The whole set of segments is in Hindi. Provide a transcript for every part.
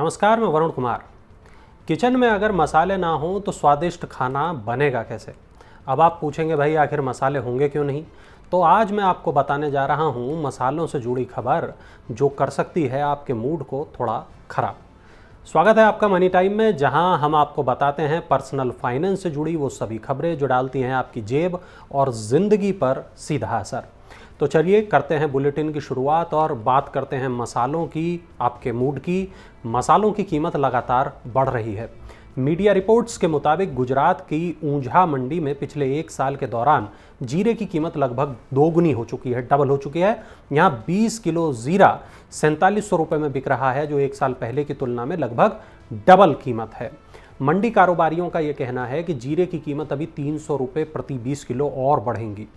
नमस्कार, मैं वरुण कुमार। किचन में अगर मसाले ना हों तो स्वादिष्ट खाना बनेगा कैसे? अब आप पूछेंगे भाई आखिर मसाले होंगे क्यों नहीं? तो आज मैं आपको बताने जा रहा हूँ मसालों से जुड़ी खबर जो कर सकती है आपके मूड को थोड़ा खराब। स्वागत है आपका मनी टाइम में, जहां हम आपको बताते हैं पर्सनल फाइनेंस से जुड़ी वो सभी खबरें जो डालती हैं आपकी जेब और ज़िंदगी पर सीधा असर। तो चलिए करते हैं बुलेटिन की शुरुआत और बात करते हैं मसालों की, आपके मूड की। मसालों की कीमत लगातार बढ़ रही है। मीडिया रिपोर्ट्स के मुताबिक गुजरात की ऊंझा मंडी में पिछले 1 साल के दौरान जीरे की कीमत लगभग दोगुनी हो चुकी है, डबल हो चुकी है। यहाँ 20 किलो जीरा 4700 रुपये में बिक रहा है, जो 1 साल पहले की तुलना में लगभग डबल कीमत है। मंडी कारोबारियों का यह कहना है कि जीरे की कीमत अभी 300 रुपये प्रति 20 किलो और बढ़ेंगी।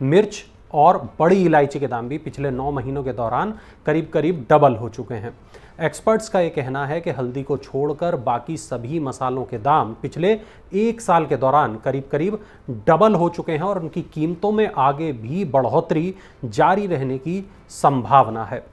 मिर्च और बड़ी इलायची के दाम भी पिछले 9 महीनों के दौरान करीब करीब डबल हो चुके हैं। एक्सपर्ट्स का यह कहना है कि हल्दी को छोड़कर बाकी सभी मसालों के दाम पिछले 1 साल के दौरान करीब करीब डबल हो चुके हैं और उनकी कीमतों में आगे भी बढ़ोतरी जारी रहने की संभावना है।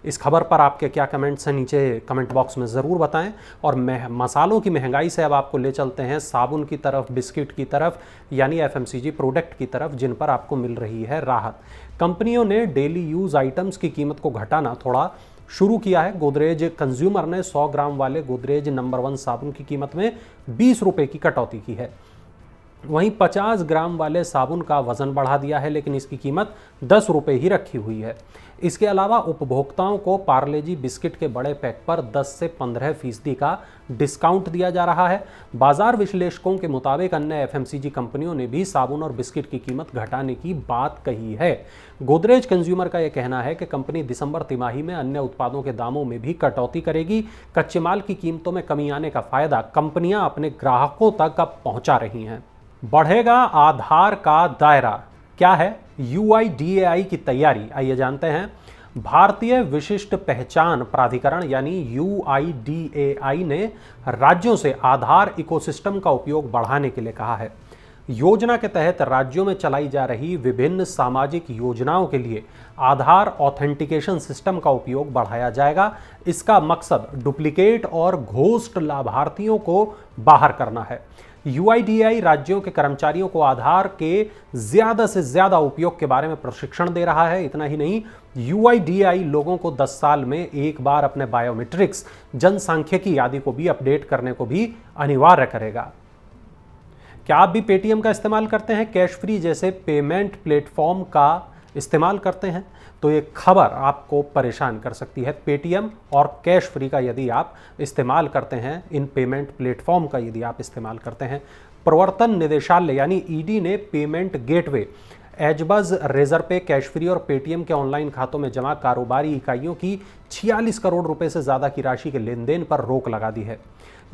इस खबर पर आपके क्या कमेंट्स हैं, नीचे कमेंट बॉक्स में ज़रूर बताएं। और मसालों की महंगाई से अब आपको ले चलते हैं साबुन की तरफ, बिस्किट की तरफ, यानी एफएमसीजी प्रोडक्ट की तरफ, जिन पर आपको मिल रही है राहत। कंपनियों ने डेली यूज़ आइटम्स की कीमत को घटाना थोड़ा शुरू किया है। गोदरेज कंज्यूमर ने 100 ग्राम वाले गोदरेज नंबर 1 साबुन की कीमत में 20 रुपये की कटौती की है। वहीं 50 ग्राम वाले साबुन का वजन बढ़ा दिया है, लेकिन इसकी कीमत 10 रुपये ही रखी हुई है। इसके अलावा उपभोक्ताओं को पार्ले-जी बिस्किट के बड़े पैक पर 10 से 15% का डिस्काउंट दिया जा रहा है। बाजार विश्लेषकों के मुताबिक अन्य एफएमसीजी कंपनियों ने भी साबुन और बिस्किट की कीमत घटाने की बात कही है। गोदरेज कंज्यूमर का यह कहना है कि कंपनी दिसंबर तिमाही में अन्य उत्पादों के दामों में भी कटौती करेगी। कच्चे माल की कीमतों में कमी आने का फायदा कंपनियां अपने ग्राहकों तक अब पहुंचा रही हैं। बढ़ेगा आधार का दायरा, क्या है यूआईडीएआई की तैयारी? आइए जानते हैं। भारतीय विशिष्ट पहचान प्राधिकरण यानी यूआईडीएआई ने राज्यों से आधार इकोसिस्टम का उपयोग बढ़ाने के लिए कहा है। योजना के तहत राज्यों में चलाई जा रही विभिन्न सामाजिक योजनाओं के लिए आधार ऑथेंटिकेशन सिस्टम का उपयोग बढ़ाया जाएगा। इसका मकसद डुप्लीकेट और घोस्ट लाभार्थियों को बाहर करना है। यूआईडीएआई राज्यों के कर्मचारियों को आधार के ज्यादा से ज्यादा उपयोग के बारे में प्रशिक्षण दे रहा है। इतना ही नहीं, यूआईडीएआई लोगों को 10 साल में एक बार अपने बायोमेट्रिक्स जनसांख्यिकी आदि को भी अपडेट करने को भी अनिवार्य करेगा। क्या आप भी पेटीएम का इस्तेमाल करते हैं? कैश फ्री जैसे पेमेंट प्लेटफॉर्म का इस्तेमाल करते हैं? तो ये खबर आपको परेशान कर सकती है। पेटीएम और कैश फ्री का यदि आप इस्तेमाल करते हैं, इन पेमेंट प्लेटफॉर्म का यदि आप इस्तेमाल करते हैं, प्रवर्तन निदेशालय यानी ईडी ने payment gateway Easebuzz, Razorpay, Cashfree और पेटीएम के ऑनलाइन खातों में जमा कारोबारी इकाइयों की 46 करोड़ रुपए से ज्यादा की राशि के लेन देन पर रोक लगा दी है।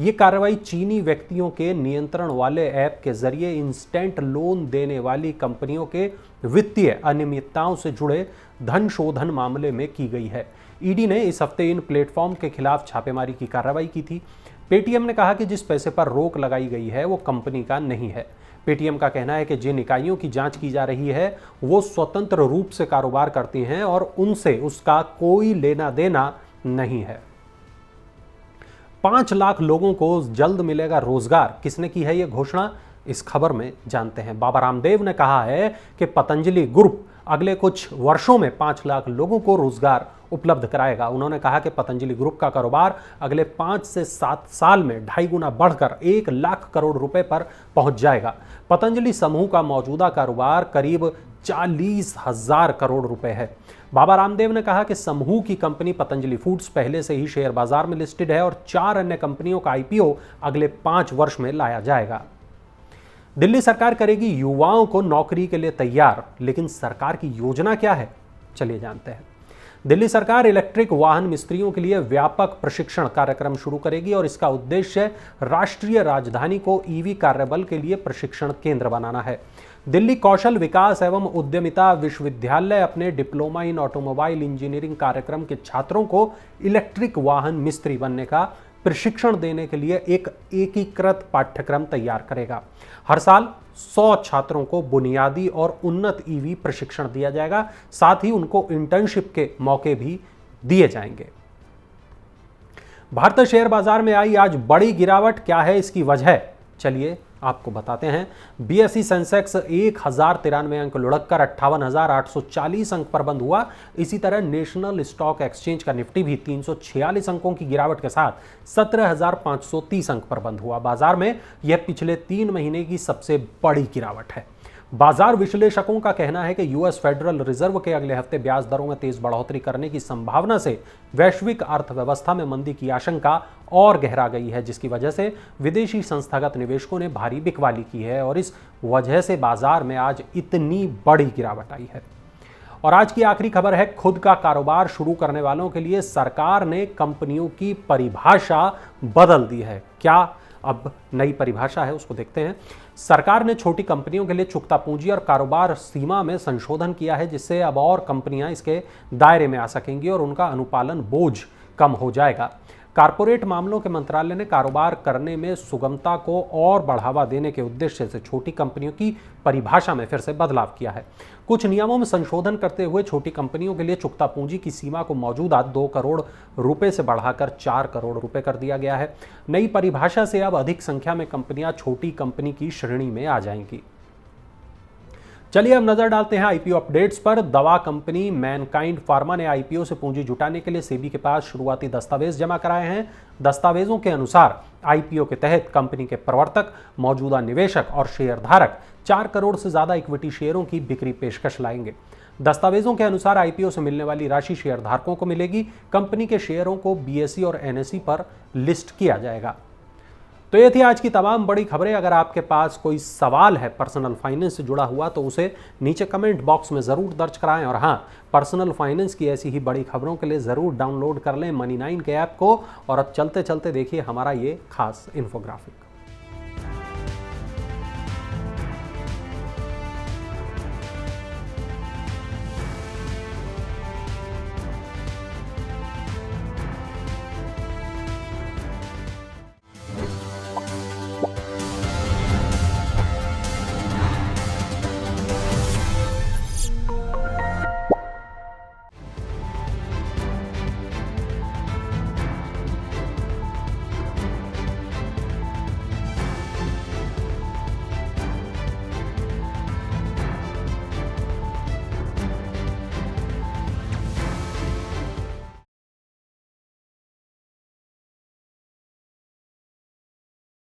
ये कार्रवाई चीनी व्यक्तियों के नियंत्रण वाले ऐप के जरिए इंस्टेंट लोन देने वाली कंपनियों के वित्तीय अनियमितताओं से जुड़े धन शोधन मामले में की गई है। ईडी ने इस हफ्ते इन प्लेटफॉर्म के खिलाफ छापेमारी की कार्रवाई की थी। पेटीएम ने कहा कि जिस पैसे पर रोक लगाई गई है वो कंपनी का नहीं है। पेटीएम का कहना है कि जिन इकाइयों की जांच की जा रही है वो स्वतंत्र रूप से कारोबार करती हैं और उनसे उसका कोई लेना देना नहीं है। 5 लाख लोगों को जल्द मिलेगा रोजगार, किसने की है ये घोषणा? इस खबर में जानते हैं। बाबा रामदेव ने कहा है कि पतंजलि ग्रुप अगले कुछ वर्षों में 5 लाख लोगों को रोजगार उपलब्ध कराएगा। उन्होंने कहा कि पतंजलि ग्रुप का कारोबार अगले 5 से 7 साल में 2.5 गुना बढ़कर 1 लाख करोड़ रुपए पर पहुंच जाएगा। पतंजलि समूह का मौजूदा कारोबार करीब 40,000 करोड़ रुपए है। बाबा रामदेव ने कहा कि समूह की कंपनी पतंजलि फूड्स पहले से ही शेयर बाजार में लिस्टेड है और 4 अन्य कंपनियों का आईपीओ अगले 5 वर्ष में लाया जाएगा। दिल्ली सरकार करेगी युवाओं को नौकरी के लिए तैयार, लेकिन सरकार की योजना क्या है? चलिए जानते हैं। दिल्ली सरकार इलेक्ट्रिक वाहन मिस्त्रियों के लिए व्यापक प्रशिक्षण कार्यक्रम शुरू करेगी और इसका उद्देश्य राष्ट्रीय राजधानी को ईवी कार्यबल के लिए प्रशिक्षण केंद्र बनाना है। दिल्ली कौशल विकास एवं उद्यमिता विश्वविद्यालय अपने डिप्लोमा इन ऑटोमोबाइल इंजीनियरिंग कार्यक्रम के छात्रों को इलेक्ट्रिक वाहन मिस्त्री बनने का प्रशिक्षण देने के लिए एक एकीकृत पाठ्यक्रम तैयार करेगा। हर साल 100 छात्रों को बुनियादी और उन्नत ईवी प्रशिक्षण दिया जाएगा, साथ ही उनको इंटर्नशिप के मौके भी दिए जाएंगे। भारतीय शेयर बाजार में आई आज बड़ी गिरावट, क्या है इसकी वजह, चलिए आपको बताते हैं। बीएसई सेंसेक्स 1093 अंक लुढ़ककर 58,840 अंक पर बंद हुआ। इसी तरह नेशनल स्टॉक एक्सचेंज का निफ्टी भी 346 अंकों की गिरावट के साथ 17,530 अंक पर बंद हुआ। बाजार में यह पिछले 3 महीने की सबसे बड़ी गिरावट है। बाजार विश्लेषकों का कहना है कि यूएस फेडरल रिजर्व के अगले हफ्ते ब्याज दरों में तेज बढ़ोतरी करने की संभावना से वैश्विक अर्थव्यवस्था में मंदी की आशंका और गहरा गई है, जिसकी वजह से विदेशी संस्थागत निवेशकों ने भारी बिकवाली की है और इस वजह से बाजार में आज इतनी बड़ी गिरावट आई है। और आज की आखिरी खबर है, खुद का कारोबार शुरू करने वालों के लिए सरकार ने कंपनियों की परिभाषा बदल दी है। क्या अब नई परिभाषा है, उसको देखते हैं। सरकार ने छोटी कंपनियों के लिए चुकता पूंजी और कारोबार सीमा में संशोधन किया है, जिससे अब और कंपनियां इसके दायरे में आ सकेंगी और उनका अनुपालन बोझ कम हो जाएगा। कारपोरेट मामलों के मंत्रालय ने कारोबार करने में सुगमता को और बढ़ावा देने के उद्देश्य से छोटी कंपनियों की परिभाषा में फिर से बदलाव किया है। कुछ नियमों में संशोधन करते हुए छोटी कंपनियों के लिए चुकता पूंजी की सीमा को मौजूदा 2 करोड़ रुपए से बढ़ाकर 4 करोड़ रुपए कर दिया गया है। नई परिभाषा से अब अधिक संख्या में कंपनियां छोटी कंपनी की श्रेणी में आ जाएंगी। चलिए अब नजर डालते हैं आईपीओ अपडेट्स पर। दवा कंपनी मैनकाइंड फार्मा ने आईपीओ से पूंजी जुटाने के लिए सेबी के पास शुरुआती दस्तावेज जमा कराए हैं। दस्तावेजों के अनुसार आईपीओ के तहत कंपनी के प्रवर्तक, मौजूदा निवेशक और शेयरधारक 4 करोड़ से ज्यादा इक्विटी शेयरों की बिक्री पेशकश लाएंगे। दस्तावेजों के अनुसार आईपीओ से मिलने वाली राशि शेयरधारकों को मिलेगी। कंपनी के शेयरों को बीएसई और एनएसई पर लिस्ट किया जाएगा। तो ये थी आज की तमाम बड़ी खबरें। अगर आपके पास कोई सवाल है पर्सनल फाइनेंस से जुड़ा हुआ तो उसे नीचे कमेंट बॉक्स में ज़रूर दर्ज कराएं। और हाँ, पर्सनल फाइनेंस की ऐसी ही बड़ी खबरों के लिए ज़रूर डाउनलोड कर लें मनी9 के ऐप को। और अब चलते चलते देखिए हमारा ये खास इन्फोग्राफिक।